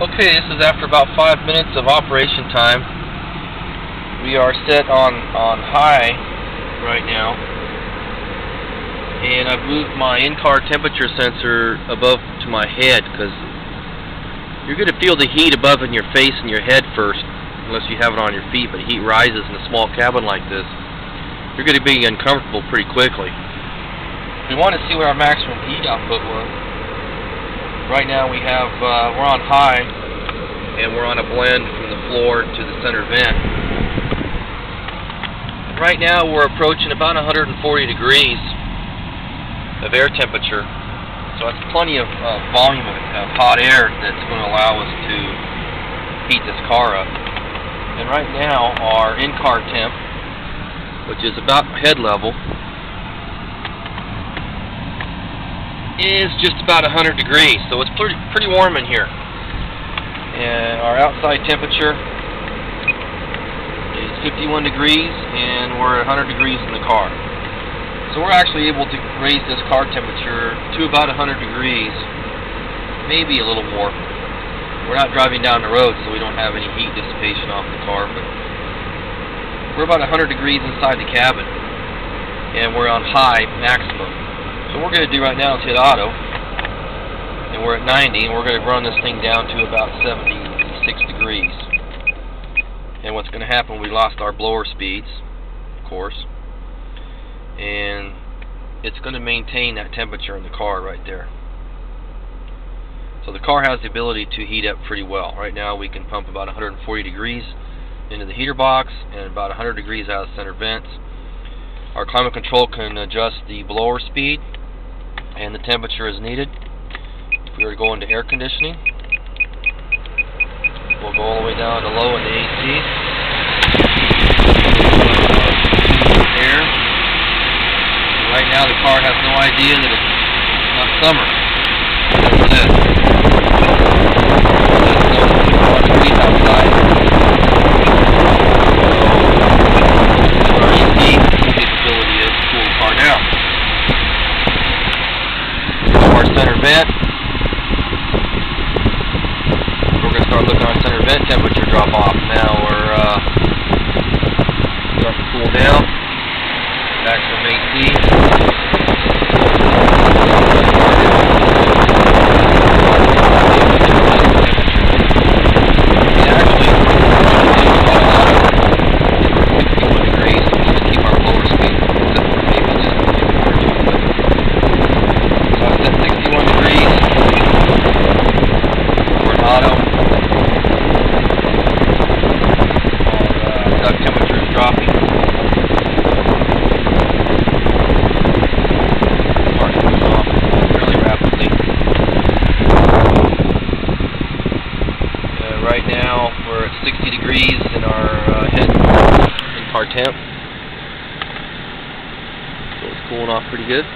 Okay, this is after about 5 minutes of operation time. We are set on high right now, and I've moved my in-car temperature sensor above to my head because you're going to feel the heat above in your face and your head first, unless you have it on your feet, but heat rises in a small cabin like this. You're going to be uncomfortable pretty quickly. We want to see what our maximum heat output was. Right now we're on high, and we're on a blend from the floor to the center vent. Right now we're approaching about 140 degrees of air temperature, so that's plenty of volume of hot air that's going to allow us to heat this car up. And right now our in-car temp, which is about head level, is just about 100 degrees, so it's pretty warm in here. And our outside temperature is 51 degrees, and we're at 100 degrees in the car. So we're actually able to raise this car temperature to about 100 degrees, maybe a little more. We're not driving down the road, so we don't have any heat dissipation off the car, but we're about 100 degrees inside the cabin, and we're on high maximum. So what we're going to do right now is hit auto, and we're at 90, and we're going to run this thing down to about 76 degrees. And what's going to happen, we lost our blower speeds, of course, and it's going to maintain that temperature in the car right there. So the car has the ability to heat up pretty well. Right now we can pump about 140 degrees into the heater box and about 100 degrees out of the center vents. Our climate control can adjust the blower speed and the temperature as needed. If we were to go into air conditioning, we'll go all the way down to low in the AC. Air. Right now the car has no idea that it's not summer. That's it. It's 51 degrees outside. So our AC capability is to cool the car down. Our center vent. We're going to start looking at center vent temperature drop off. Now we're starting to cool down. Back from AC. Right now we're at 60 degrees in our head in-car temp, so it's cooling off pretty good.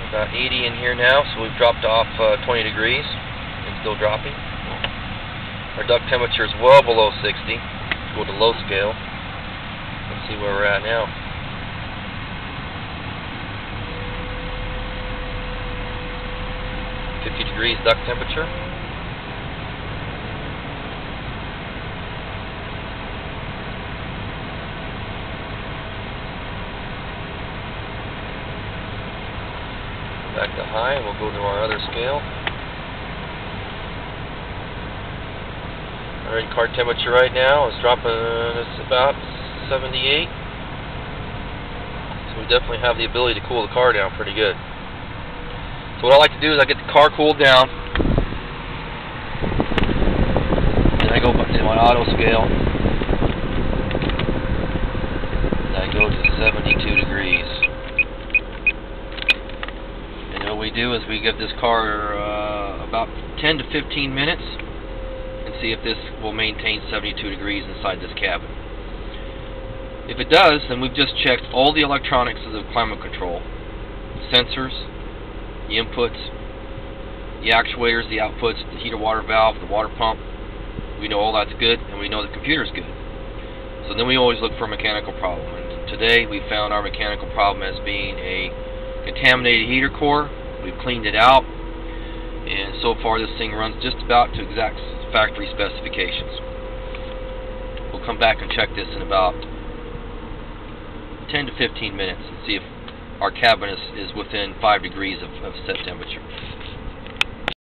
About 80 in here now, so we've dropped off 20 degrees and still dropping. Our duct temperature is well below 60. Let's go to low scale and see where we're at now. .50 degrees duct temperature. Back to high, and we'll go to our other scale. Our in-car temperature right now is dropping, it's about 78. So we definitely have the ability to cool the car down pretty good. So what I like to do is I get the car cooled down, and I go to my auto scale, and I go to 72 degrees. And what we do is we give this car about 10 to 15 minutes, see if this will maintain 72 degrees inside this cabin. If it does, then we've just checked all the electronics of the climate control. Sensors, the inputs, the actuators, the outputs, the heater water valve, the water pump, We know all that's good, and we know the computer's good. So then we always look for a mechanical problem. And today we found our mechanical problem as being a contaminated heater core. We've cleaned it out, and so far this thing runs just about to exact factory specifications. We'll come back and check this in about 10 to 15 minutes and see if our cabinet is within 5 degrees of set temperature.